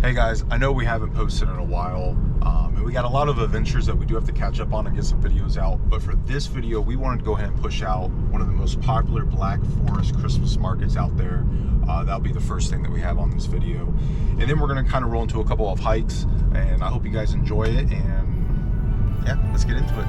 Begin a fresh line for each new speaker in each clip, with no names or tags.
Hey guys, I know we haven't posted in a while, and we got a lot of adventures that we do have to catch up on and get some videos out, but for this video, we wanted to go ahead and push out one of the most popular Black Forest Christmas markets out there. That'll be the first thing that we have on this video. And then we're gonna kind of roll into a couple of hikes, and I hope you guys enjoy it, and yeah, let's get into it.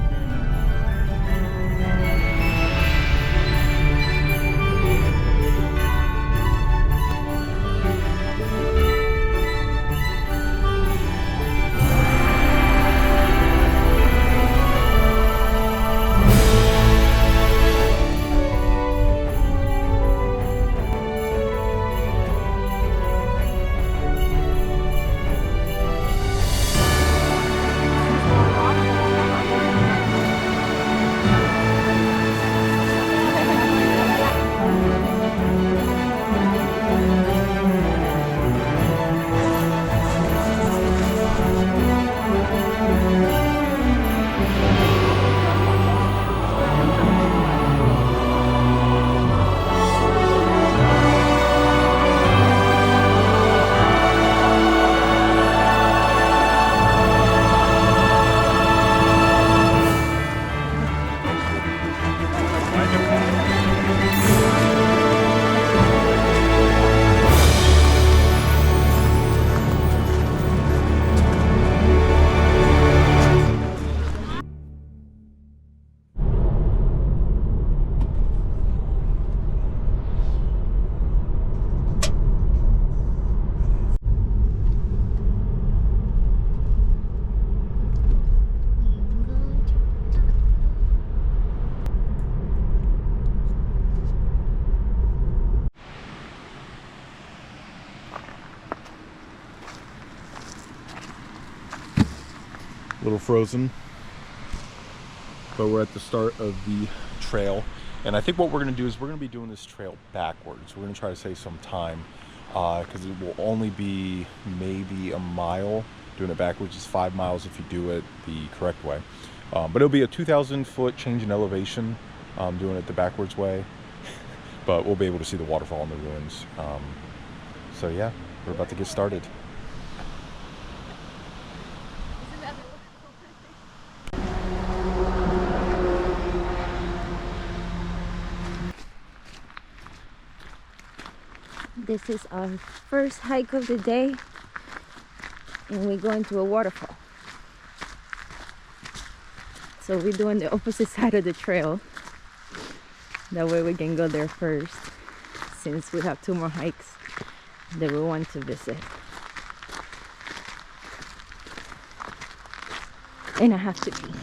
A little frozen, but we're at the start of the trail, and I think what we're going to do is we're going to be doing this trail backwards. We're going to try to save some time because it will only be maybe a mile. Doing it backwards is 5 miles if you do it the correct way, but it'll be a 2,000-foot change in elevation doing it the backwards way, but we'll be able to see the waterfall and the ruins. So yeah, we're about to get started.
This is our first hike of the day, and we're going to a waterfall. So we're doing the opposite side of the trail. That way we can go there first, since we have 2 more hikes that we want to visit. And I have to pee.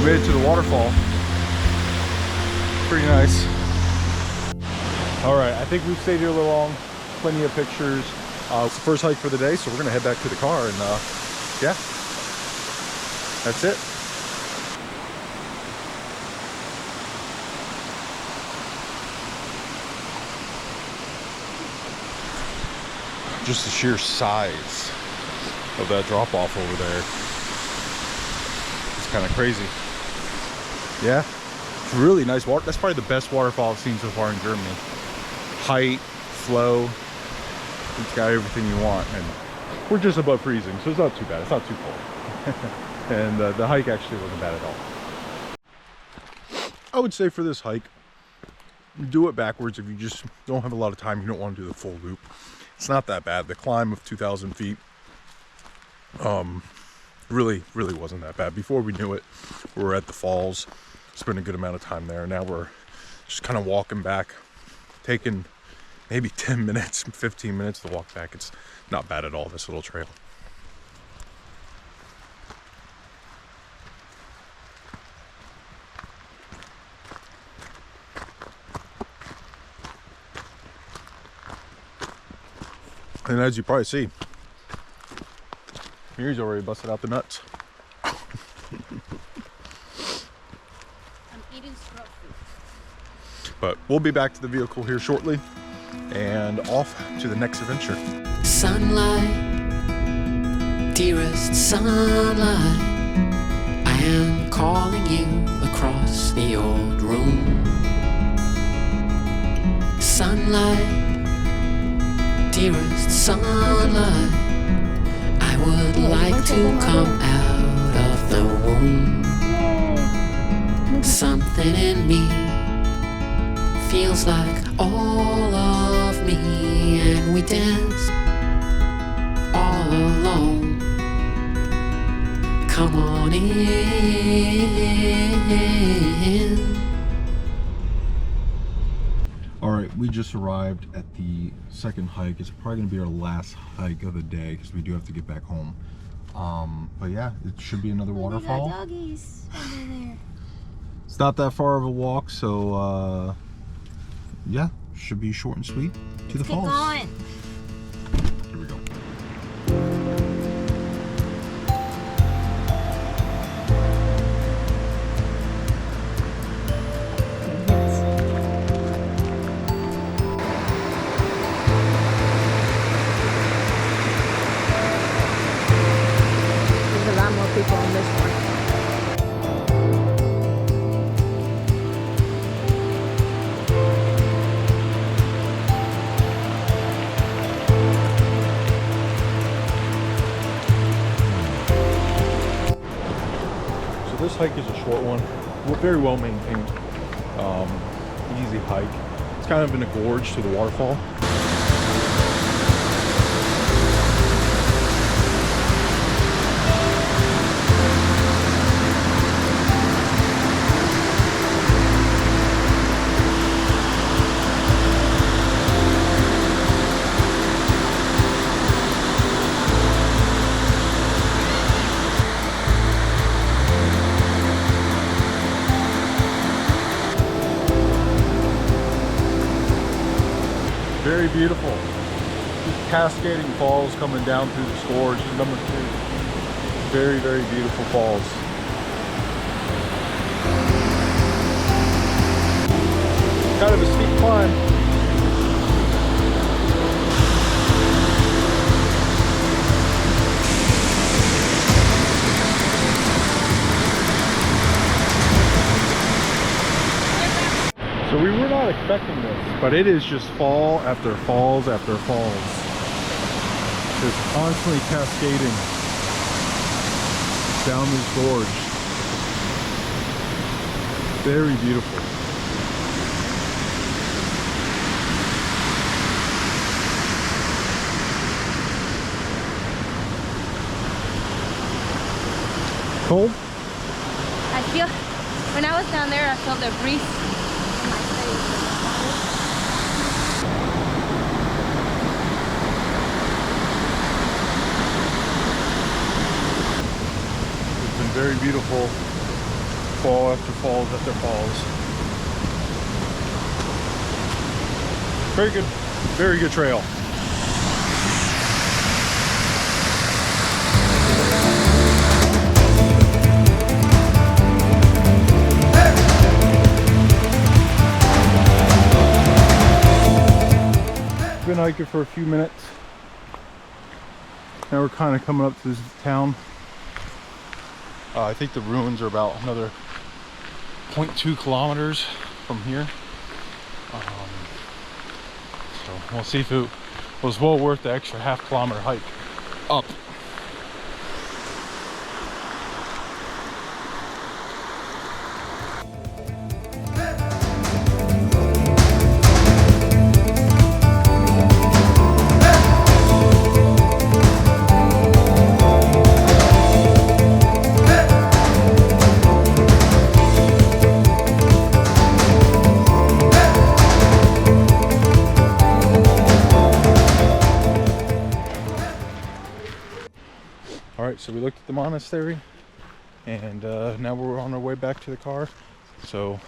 made it to the waterfall. Pretty nice. All right, I think we've stayed here a little long. Plenty of pictures. It's the first hike for the day, so we're gonna head back to the car and yeah, that's it. Just the sheer size of that drop off over there. It's kind of crazy. Yeah, it's really nice water. That's probably the best waterfall I've seen so far in Germany. Height, flow, it's got everything you want. And we're just above freezing, so it's not too bad. It's not too cold. And the hike actually wasn't bad at all. I would say for this hike, do it backwards if you just don't have a lot of time. You don't want to do the full loop. It's not that bad. The climb of 2,000 feet really wasn't that bad. Before we knew it, we were at the falls, spent a good amount of time there. Now we're just kind of walking back, taking maybe 10 minutes, 15 minutes to walk back. It's not bad at all, this little trail. And as you probably see, Miri's already busted out the nuts.
I'm eating scrub food.
But we'll be back to the vehicle here shortly and off to the next adventure.
Sunlight, dearest sunlight, I am calling you across the old room. Sunlight, dearest sunlight, I would like to come out of the womb. Something in me feels like all of me, and we dance all alone. Come on in.
All right, we just arrived at the second hike. It's probably gonna be our last hike of the day because we do have to get back home. But yeah, it should be another waterfall.
We got doggies over there.
It's not that far of a walk, so yeah, should be short and sweet to the falls.
Keep going.
Here we go.
There's a lot more people on this one.
This hike is a short one, very well maintained, easy hike. It's kind of in a gorge to the waterfall. Very beautiful. Just cascading falls coming down through this gorge. This is number 2. Very beautiful falls. Kind of a steep climb. So we were not expecting this, but it is just fall after falls after falls. Just constantly cascading down this gorge. Very beautiful. Cold?
I feel, when I was down there, I felt the breeze.
Very beautiful Fall after falls after falls. Very good trail. Been hiking for a few minutes. Now we're kind of coming up to this town. I think the ruins are about another 0.2 kilometers from here. So we'll see if it was well worth the extra half-kilometer hike up. Alright, so we looked at the monastery, and now we're on our way back to the car. So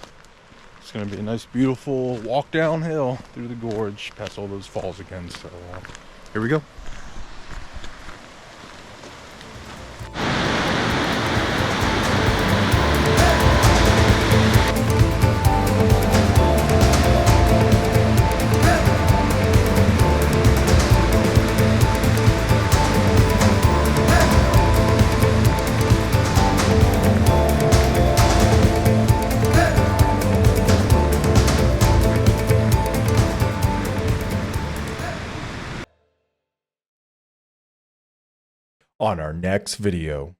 it's going to be a nice, beautiful walk downhill through the gorge, past all those falls again. So here we go. On our next video.